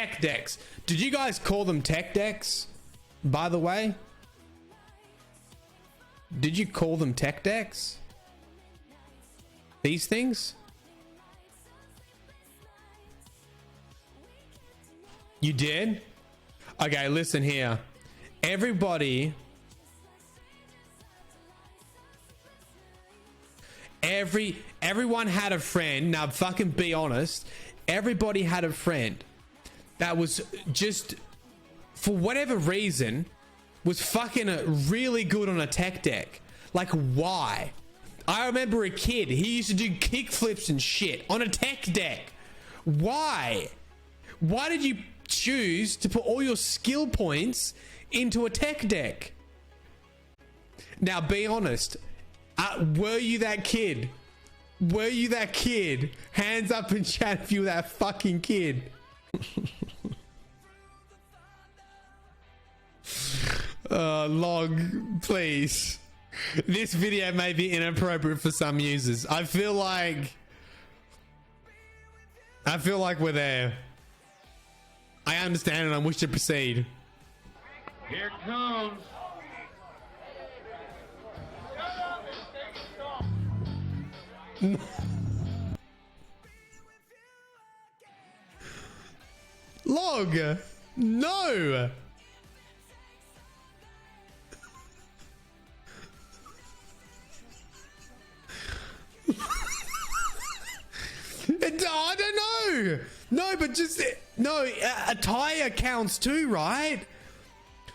tech decks. Did you guys call them tech decks, by the way? Did you call them tech decks? These things? You did? Okay, listen here. Everybody... Everyone had a friend. Now, fucking be honest. Everybody had a friend that was just, for whatever reason, was fucking really good on a tech deck. Like, why? I remember a kid. He used to do kickflips and shit on a tech deck. Why? Why did you choose to put all your skill points into a tech deck? Now, be honest. Were you that kid? Were you that kid? Hands up in chat if you were that fucking kid. Log, please. This video may be inappropriate for some users. I feel like we're there. I understand and I wish to proceed. Here it comes. Log, no. I don't know. No, but just no. Attire counts too, right?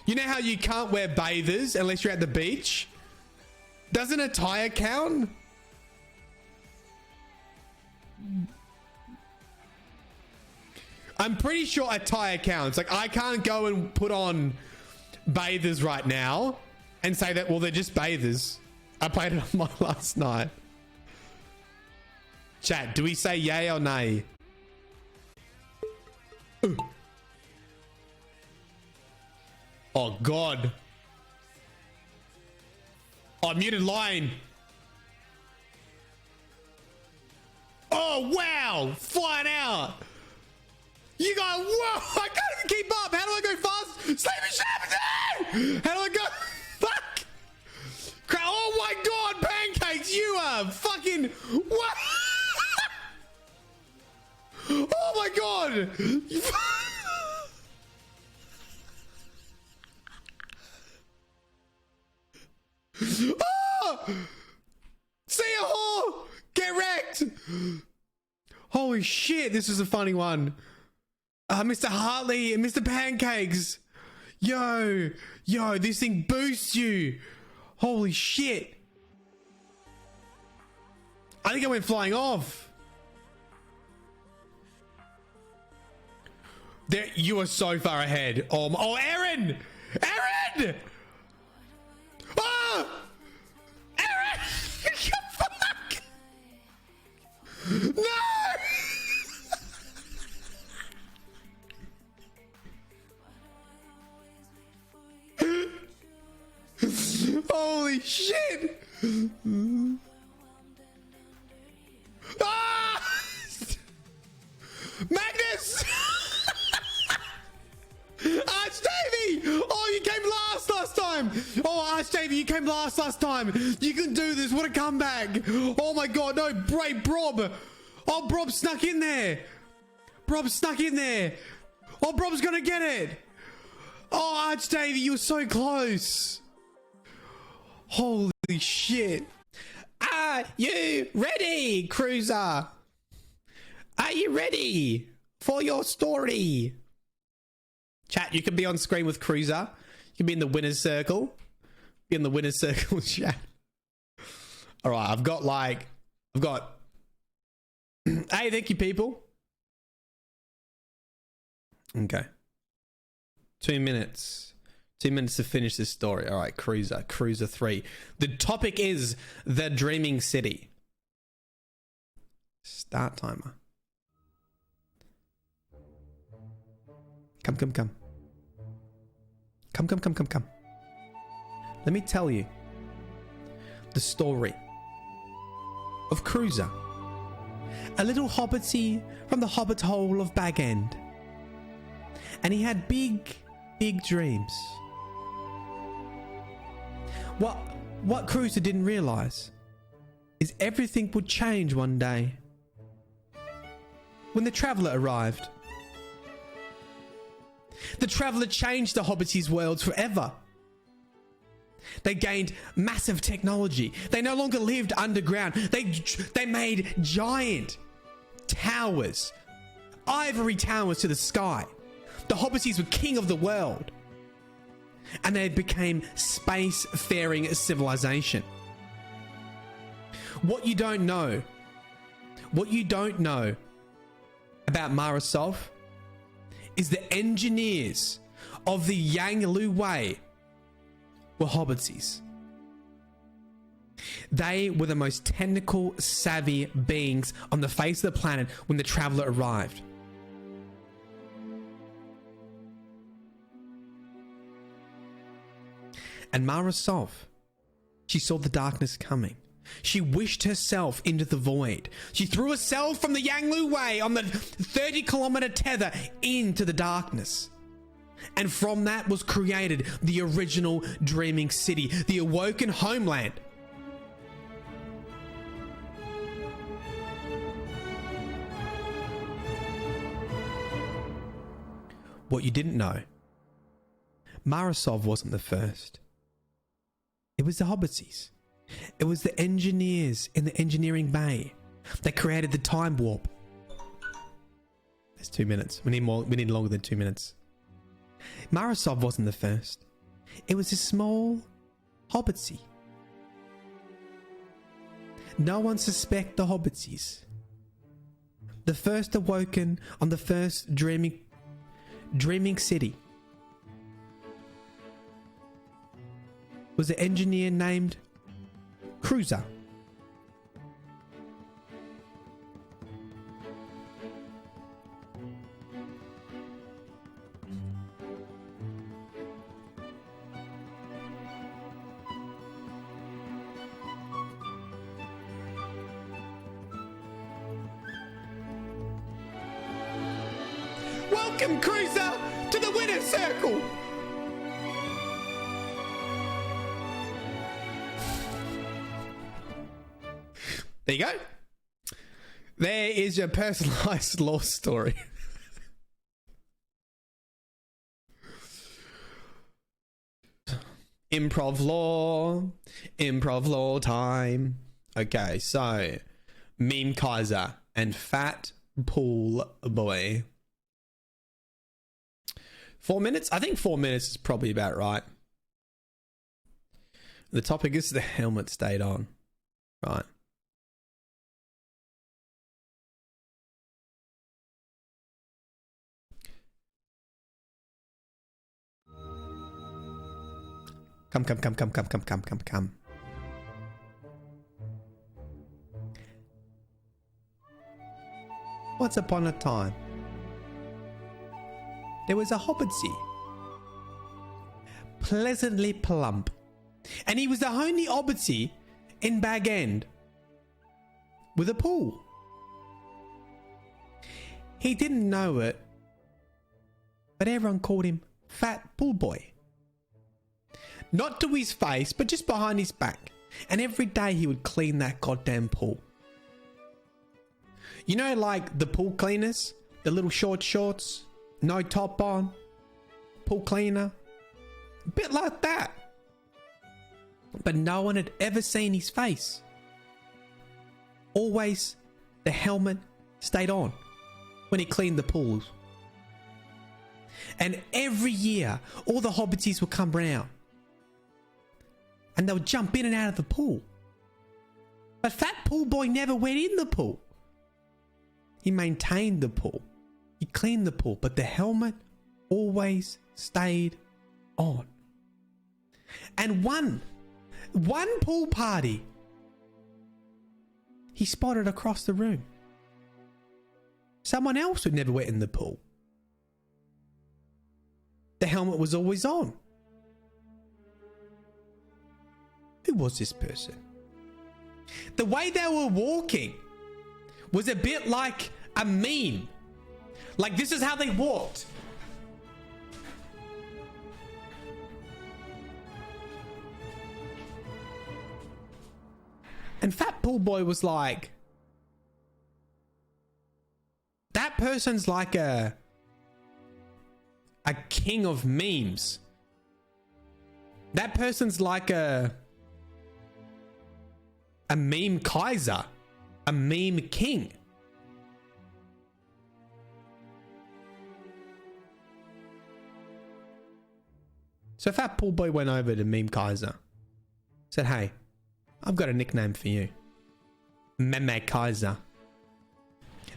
You know how you can't wear bathers unless you're at the beach? Doesn't attire count? I'm pretty sure attire counts. Like, I can't go and put on bathers right now and say that, well, they're just bathers. I played it on my last night. Chat, do we say yay or nay? Ooh. Oh, God. Oh, muted line. Oh, wow. Flying out. You go, whoa, I can't even keep up. How do I go fast? Sleeping Shaxx! How do I go? Fuck! Oh my God, pancakes, you are fucking, what? Oh my God! Oh! See ya, whore! Get wrecked! Holy shit, this is a funny one. Mr. Hartley and Mr. Pancakes. Yo, this thing boosts you. Holy shit. I think I went flying off. There, you are so far ahead. Oh, Aaron! Aaron! Oh! Aaron! Fuck! No! Holy shit! Ah! Magnus! Archdavy! Oh, you came last time! Oh, Archdavy, you came last time! You can do this, what a comeback! Oh my God, no, brave Brobb! Oh, Brobb snuck in there! Brobb snuck in there! Oh, Brobb's gonna get it! Oh, Archdavy, you were so close! Holy shit. Are you ready, Cruiser? Are you ready for your story? Chat, you can be on screen with Cruiser. You can be in the winner's circle. Be in the winner's circle, chat. All right, I've got... Hey, thank you, people. Okay. 2 minutes. 2 minutes to finish this story. All right, Cruiser 3. The topic is the Dreaming City. Start timer. Come. Come. Let me tell you the story of Cruiser, a little hobbitie from the hobbit hole of Bag End. And he had big, big dreams. What Cruiser didn't realize is everything would change one day. When the Traveller arrived. The Traveller changed the Hobbits' worlds forever. They gained massive technology. They no longer lived underground. They made giant towers, ivory towers to the sky. The Hobbits were king of the world. And they became space-faring civilization. What you don't know about Marasov is the engineers of the Yang Lu Wei were Hobbitses. They were the most technical, savvy beings on the face of the planet when the Traveller arrived. And Marasov, she saw the darkness coming. She wished herself into the void. She threw herself from the Yang Lu Wei on the 30-kilometer tether into the darkness. And from that was created the original Dreaming City, the awoken homeland. What you didn't know, Marasov wasn't the first. It was the Hobbitses. It was the engineers in the engineering bay that created the time warp. There's 2 minutes. We need longer than 2 minutes. Marasov wasn't the first. It was a small Hobbitsy. No one suspect the Hobbitses. The first awoken on the first dreaming city was an engineer named Cruiser. Welcome, Cruiser, to the winner's circle. There you go. There is your personalized lore story. Improv lore time. Okay, so Memekaizer and Fatpool boy. 4 minutes? I think 4 minutes is probably about right. The topic is the helmet stayed on. Right. Come. Once upon a time, there was a Hobbitsy, pleasantly plump, and he was the only Hobbitsy in Bag End with a pool. He didn't know it, but everyone called him Fat Pool Boy. Not to his face, but just behind his back. And every day he would clean that goddamn pool. You know, like the pool cleaners? The little short shorts, no top on, pool cleaner. A bit like that. But no one had ever seen his face. Always the helmet stayed on when he cleaned the pools. And every year, all the Hobbities would come round. And they would jump in and out of the pool. But Fat Pool Boy never went in the pool. He maintained the pool. He cleaned the pool. But the helmet always stayed on. And one pool party, he spotted across the room someone else who never went in the pool. The helmet was always on. Who was this person? The way they were walking was a bit like a meme. Like, this is how they walked. And Fatpool Boy was like, that person's like a king of memes. That person's like a meme Kaiser, a meme king. So Fatpool Boy went over to Memekaizer, said, hey, I've got a nickname for you. Memekaizer.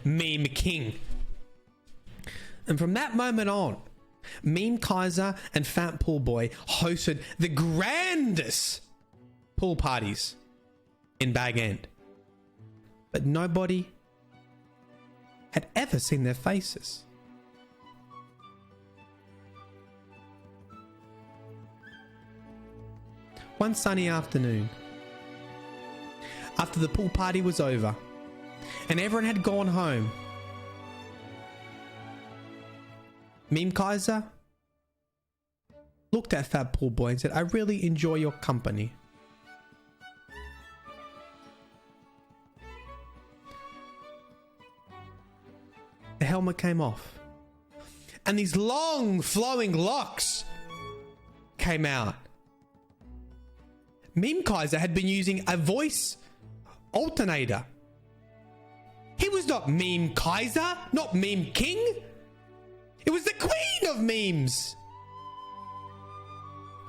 Meme King. And from that moment on, Memekaizer and Fatpool Boy hosted the grandest pool parties in Bag End. But nobody had ever seen their faces. One sunny afternoon, after the pool party was over and everyone had gone home, Memekaizer looked at Fatpool Boy and said, I really enjoy your company. The helmet came off and these long flowing locks came out. Memekaizer had been using a voice alternator. He was not Memekaizer, not Meme King. It was the queen of memes.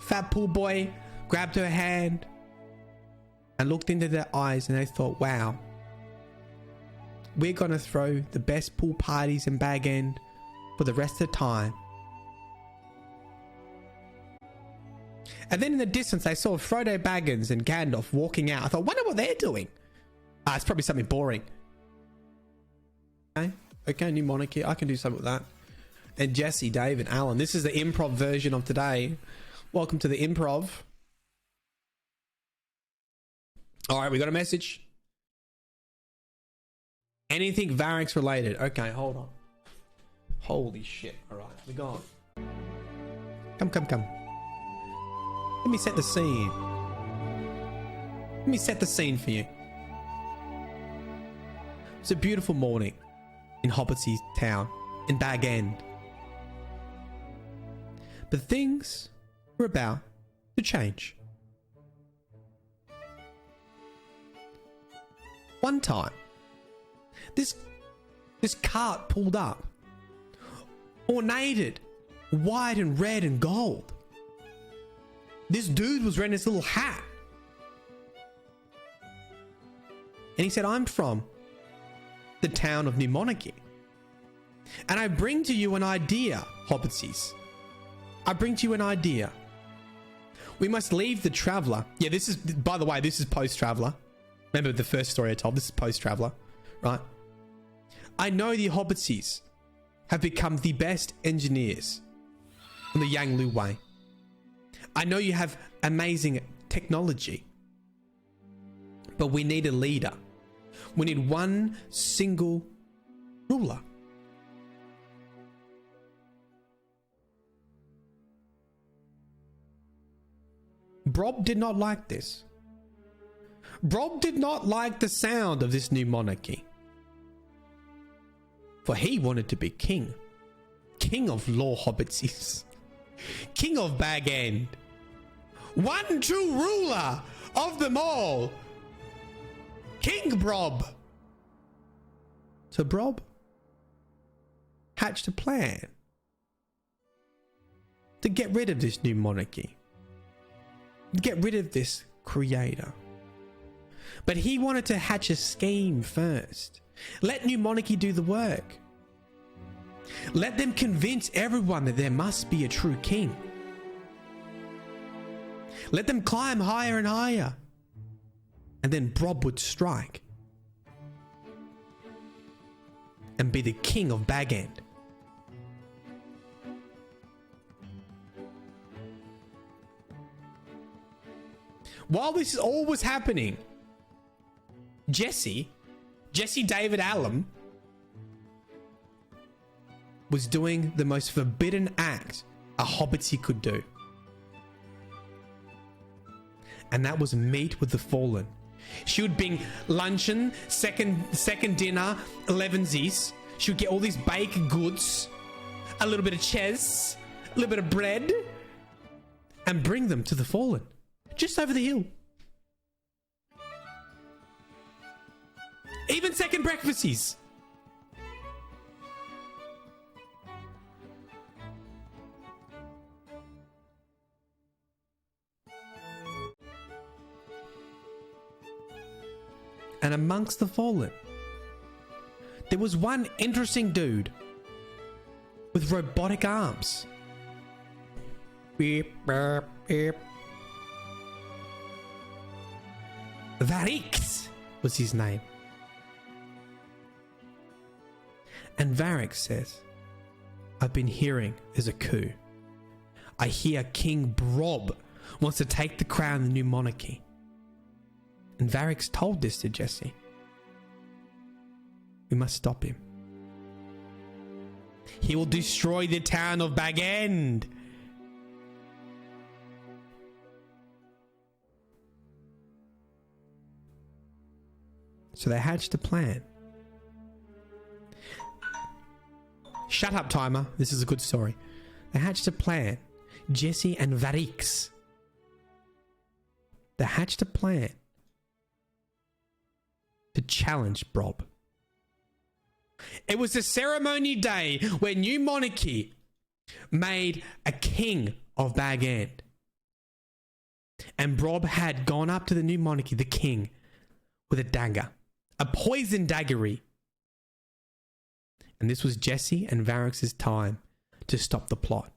Fatpool Boy grabbed her hand and looked into their eyes, and they thought, wow, we're gonna throw the best pool parties in Bag End for the rest of the time. And then in the distance, they saw Frodo Baggins and Gandalf walking out. I thought, wonder what they're doing. It's probably something boring. Okay, new monarchy. I can do something with that. And Jessedavidallen. This is the improv version of today. Welcome to the improv. All right, we got a message. Anything Varix related. Okay, hold on. Holy shit. All right, we're gone. Come. Let me set the scene. Let me set the scene for you. It's a beautiful morning in Hobbitsy's town, in Bag End. But things were about to change. One time, this cart pulled up, ornated, white and red and gold. This dude was wearing this little hat. And he said, I'm from the town of New Monarchy. And I bring to you an idea, Hobbitses. I bring to you an idea. We must leave the Traveller. Yeah, this is, by the way, this is post-Traveller. Remember the first story I told? This is post-Traveller, right? I know the Hobbitses have become the best engineers on the Yanglu Way. I know you have amazing technology, but we need a leader. We need one single ruler. Brobb did not like this. Brobb did not like the sound of this new monarchy. For he wanted to be king. King of Law Hobbitses. King of Bag End. One true ruler of them all. King Brobb. So Brobb hatched a plan to get rid of this new monarchy. Get rid of this creator. But he wanted to hatch a scheme first. Let New Monarchy do the work. Let them convince everyone that there must be a true king. Let them climb higher and higher. And then Brobb would strike. And be the king of Bag End. While this all was happening, Jessedavidallen was doing the most forbidden act a Hobbitsy could do. And that was meet with the fallen. She would bring luncheon, second dinner, 11sies. She would get all these baked goods, a little bit of cheese, a little bit of bread, and bring them to the Fallen, just over the hill. Even second breakfasties. And amongst the Fallen, there was one interesting dude with robotic arms. Beep, beep, beep. Varix was his name. And Varix says, I've been hearing there's a coup. I hear King Brobb wants to take the crown of the new monarchy. And Varix told this to Jesse. We must stop him. He will destroy the town of Bag End. So they hatched a plan. Shut up, timer. This is a good story. They hatched a plan. Jesse and Varix. They hatched a plan to challenge Brobb. It was a ceremony day where New Monarchy made a king of Bag End. And Brobb had gone up to the New Monarchy, the king, with a dagger. A poison daggery. And this was Jesse and Varix's time to stop the plot.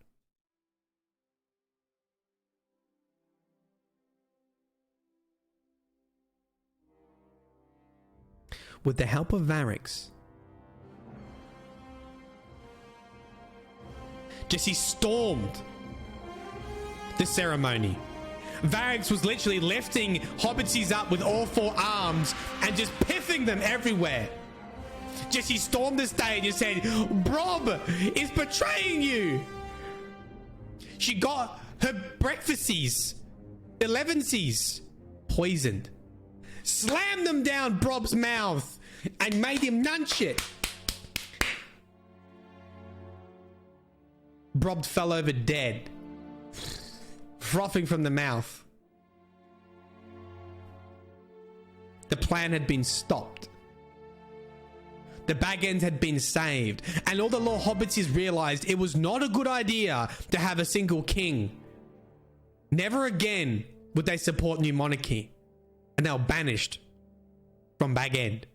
With the help of Varix, Jesse stormed the ceremony. Varix was literally lifting hobbitses up with all four arms and just piffing them everywhere. Jesse stormed the stage and said, Brobb is betraying you. She got her breakfasties, 11sies, poisoned. Slammed them down Brobb's mouth and made him nunch it. Brobb fell over dead, frothing from the mouth. The plan had been stopped. The Bag Ends had been saved, and all the Law Hobbitses realized it was not a good idea to have a single king. Never again would they support New Monarchy, and they were banished from Bag End.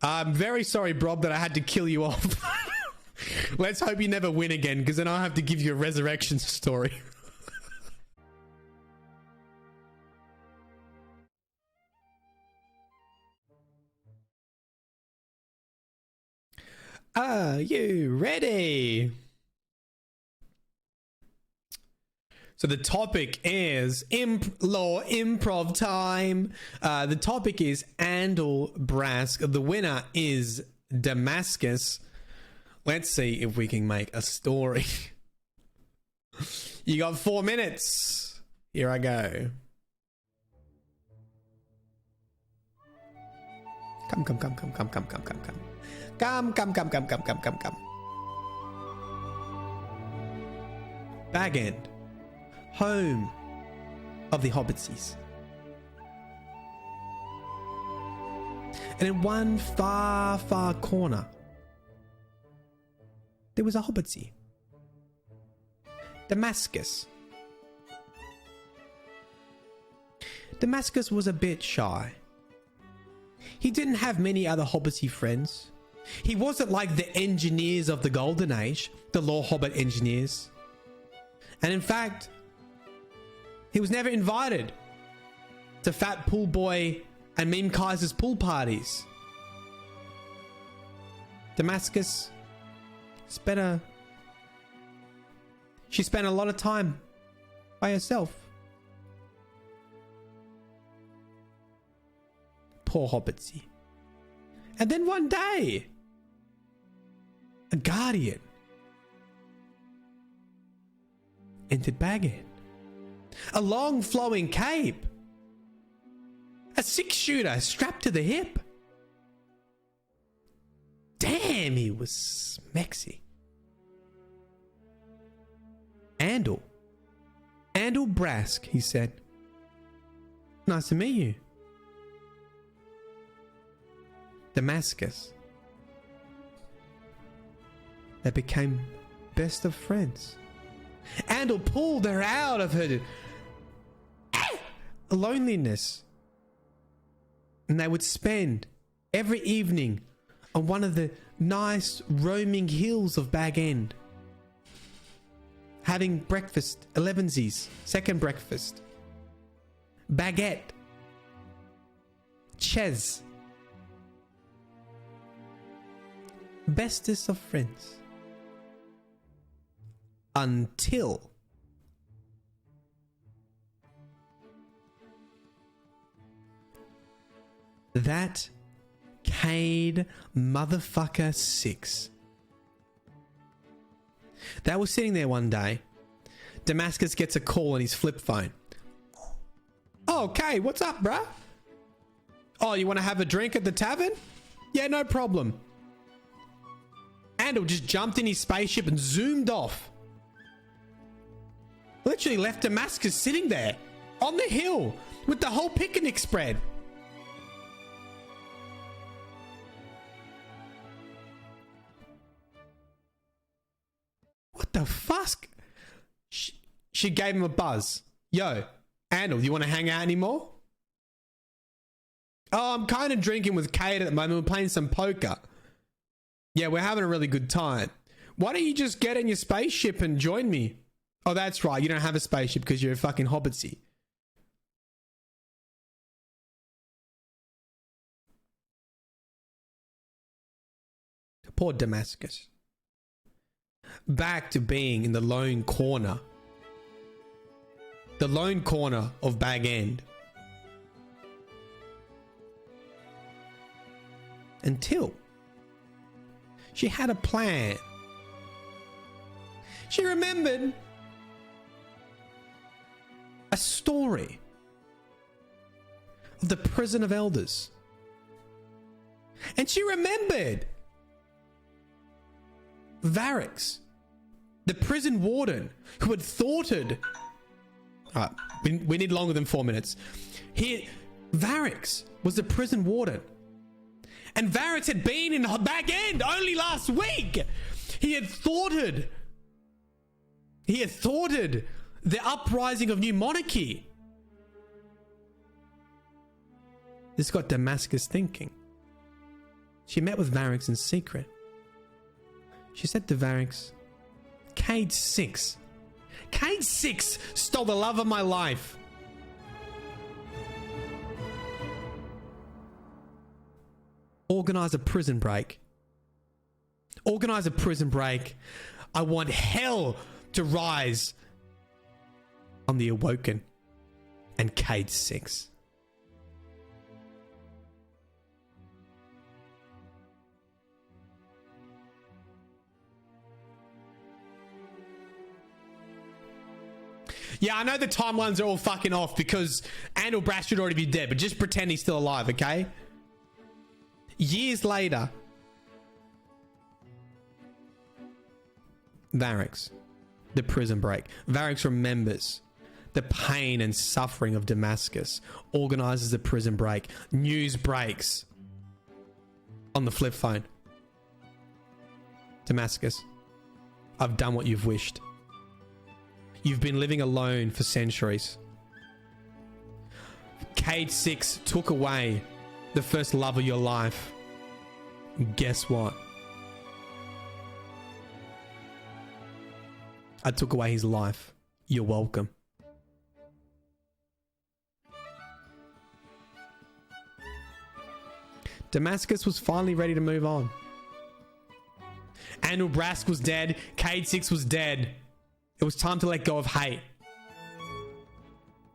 I'm very sorry, Brobb, that I had to kill you off. Let's hope you never win again, because then I'll have to give you a resurrection story. Are you ready? So the topic is law improv time. The topic is Andal Brask. The winner is Damascus. Let's see if we can make a story. You got 4 minutes. Here I go. Come. Come. Bag End. Home of the Hobbitses. And in one far corner, there was a Hobbitsy. Damascus. Damascus was a bit shy. He didn't have many other Hobbitsy friends. He wasn't like the engineers of the Golden Age, the Law Hobbit engineers. And in fact, he was never invited to Fat Pool Boy and Memekaiser's pool parties. Damascus spent a lot of time by herself. Poor Hobbitsy. And then one day, a guardian entered Bag End. A long flowing cape. A 6-shooter strapped to the hip. Damn, he was smexy. Andal. Andal Brask, he said. Nice to meet you. Damascus. They became best of friends. Andal pulled her out of her loneliness. And they would spend every evening on one of the nice roaming hills of Bag End. Having breakfast, 11sies, second breakfast. Baguette. Ches. Bestest of friends. Until that Cade motherfucker 6. They were sitting there one day. Damascus gets a call on his flip phone. Oh, Cade, what's up, bruh? Oh, you want to have a drink at the tavern? Yeah, no problem. Andal just jumped in his spaceship and zoomed off. Literally left Damascus sitting there on the hill with the whole picnic spread. What the fuck? She gave him a buzz. Yo, Andal, you want to hang out anymore? Oh, I'm kind of drinking with Kate at the moment. We're playing some poker. Yeah, we're having a really good time. Why don't you just get in your spaceship and join me? Oh, that's right. You don't have a spaceship because you're a fucking hobbitsy. Poor Damascus. Back to being in the lone corner. The lone corner of Bag End. Until she had a plan. She remembered a story of the prison of elders. And she remembered Varix, the prison warden who had thwarted... we need longer than 4 minutes. Varix was the prison warden. And Varix had been in Bag End only last week. He had thwarted the uprising of new monarchy. This got Damascus thinking. She met with Varix in secret. She said to Varix, Cade 6 stole the love of my life. Organize a prison break. I want hell to rise on the Awoken and Cade 6. Yeah, I know the timelines are all fucking off because Andal Brask should already be dead, but just pretend he's still alive, okay? Years later, Varix, the prison break. Varix remembers the pain and suffering of Damascus, organizes the prison break. News breaks on the flip phone. Damascus, I've done what you've wished. You've been living alone for centuries. Cade 6 took away the first love of your life. And guess what? I took away his life. You're welcome. Damascus was finally ready to move on. Andal Brask was dead. Cade 6 was dead. It was time to let go of hate.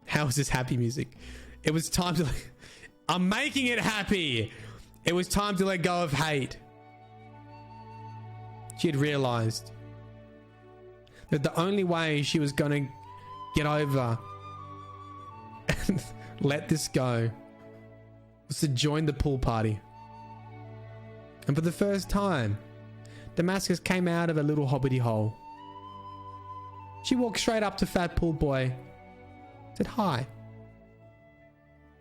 How is this happy music? It was time to... I'm making it happy. It was time to let go of hate. She had realized that the only way she was going to get over and let this go was to join the pool party. And for the first time, Damascus came out of a little hobbity hole. She walked straight up to Fat Pool Boy, said, "Hi.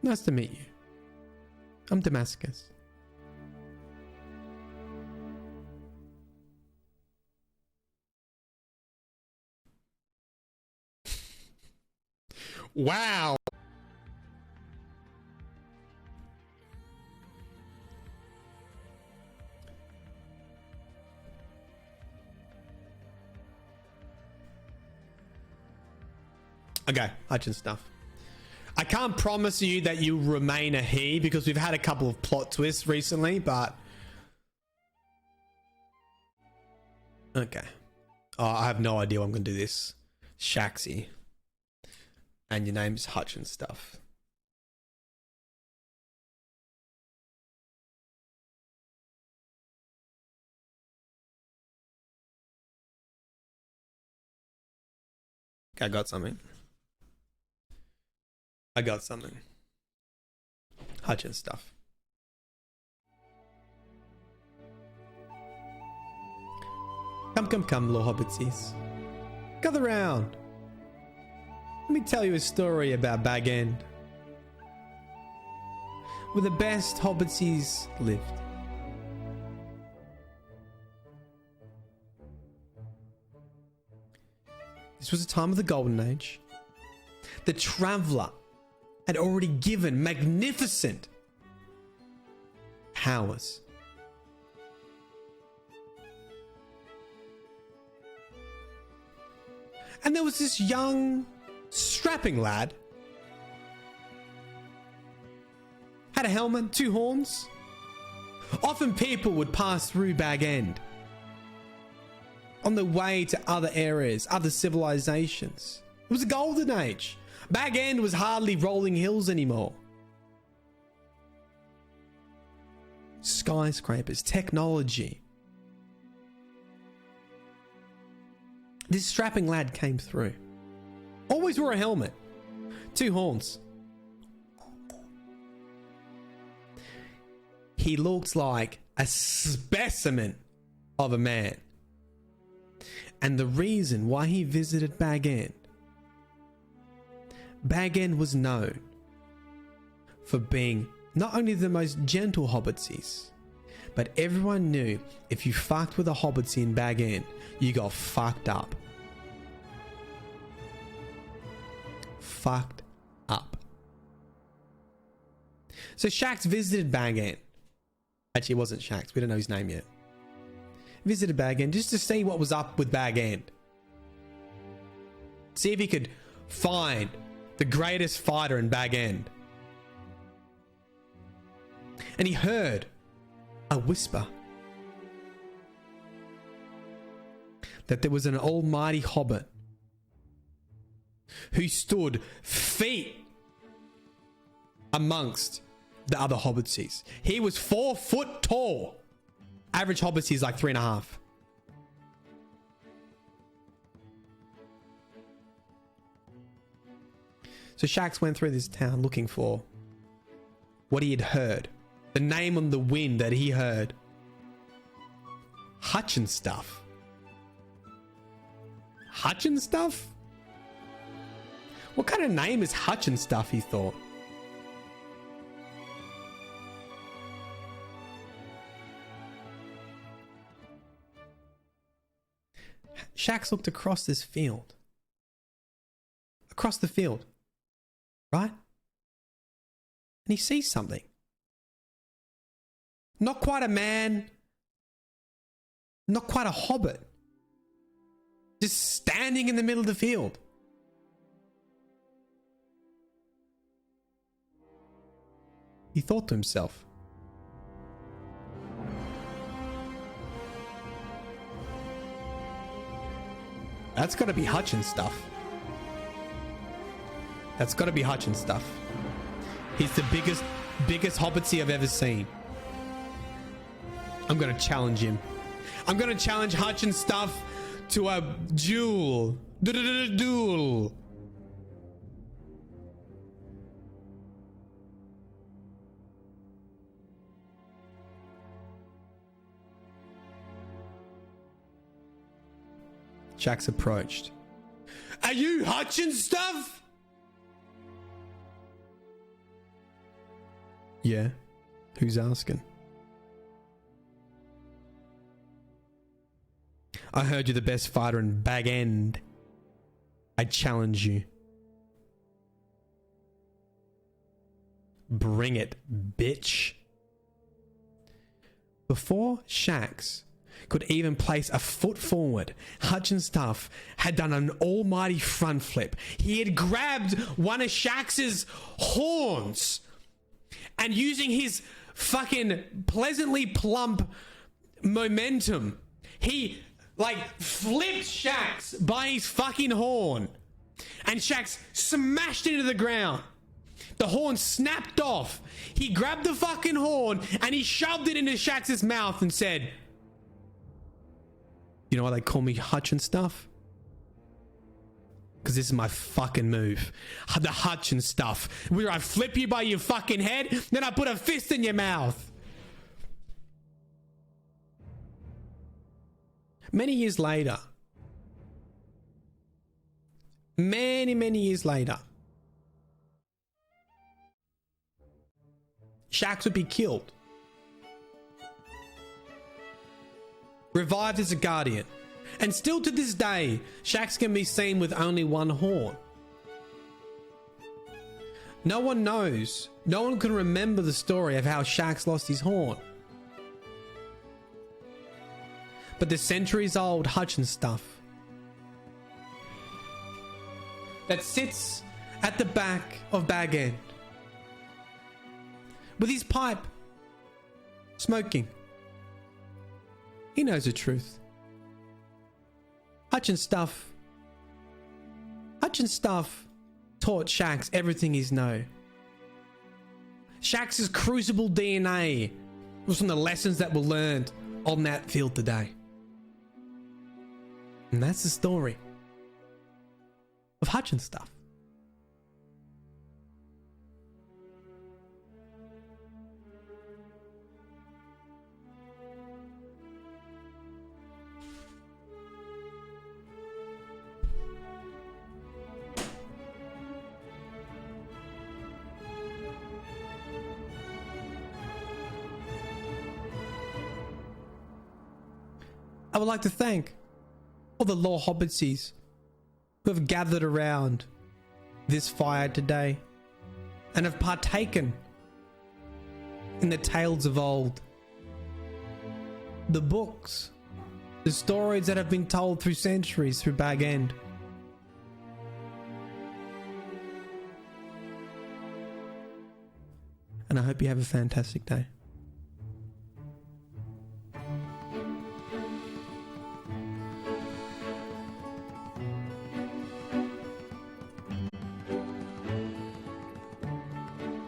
Nice to meet you. I'm Damascus." Wow. Okay, Hutchnstuff. I can't promise you that you remain a he because we've had a couple of plot twists recently, but... Okay. Oh, I have no idea what I'm going to do this. Shaxy. And your name's Hutchnstuff. Okay, I got something. Hutchnstuff. Come, little hobbitsies. Gather round. Let me tell you a story about Bag End, where the best hobbitsies lived. This was a time of the Golden Age. The Traveller had already given magnificent powers. And there was this young, strapping lad. Had a helmet, 2 horns. Often people would pass through Bag End on their way to other areas, other civilizations. It was a golden age. Bag End was hardly rolling hills anymore. Skyscrapers, technology. This strapping lad came through. Always wore a helmet. 2 horns. He looked like a specimen of a man. And the reason why he visited Bag End was known for being not only the most gentle hobbitsies, but everyone knew if you fucked with a hobbitsie in Bag End, you got fucked up. Fucked up. So Shaxx visited Bag End. Actually, it wasn't Shaxx. We don't know his name yet. Visited Bag End just to see what was up with Bag End. See if he could find the greatest fighter in Bag End. And he heard a whisper that there was an almighty hobbit who stood feet amongst the other hobbitsies. He was 4 foot tall. Average hobbitsie is like 3.5. So Shaxx went through this town looking for what he had heard. The name on the wind that he heard. Hutchnstuff. Hutchnstuff? What kind of name is Hutchnstuff, he thought. Shaxx looked across this field. Across the field. Right? And he sees something. Not quite a man. Not quite a hobbit. Just standing in the middle of the field. He thought to himself, that's got to be Hutchnstuff. That's got to be Hutchnstuff. He's the biggest hobbitsie I've ever seen. I'm going to challenge him. I'm going to challenge Hutchnstuff to a duel. Duel. Shaxx approached. Are you Hutchnstuff? Yeah. Who's asking? I heard you're the best fighter in Bag End. I challenge you. Bring it, bitch. Before Shaxx could even place a foot forward, Hutchnstuff had done an almighty front flip. He had grabbed one of Shaxx's horns and using his fucking pleasantly plump momentum, he like flipped Shaxx by his fucking horn, and Shaxx smashed into the ground. The horn snapped off. He grabbed the fucking horn and he shoved it into Shaxx's mouth and said, you know why they call me Hutchnstuff? Because this is my fucking move. The Hutchnstuff. Where I flip you by your fucking head, then I put a fist in your mouth. Many years later, many years later, Shaxx would be killed, revived as a guardian, and still to this day, Shaxx can be seen with only one horn. No one knows, no one can remember the story of how Shaxx lost his horn. But the centuries-old Hutchnstuff that sits at the back of Bag End with his pipe, smoking, he knows the truth. Hutchnstuff taught Shaxx everything he's known. Shaxx's crucible DNA was from the lessons that were learned on that field today. And that's the story of Hutchnstuff. I would like to thank all the law hobbitses who have gathered around this fire today and have partaken in the tales of old, the books, the stories that have been told through centuries through Bag End. And I hope you have a fantastic day.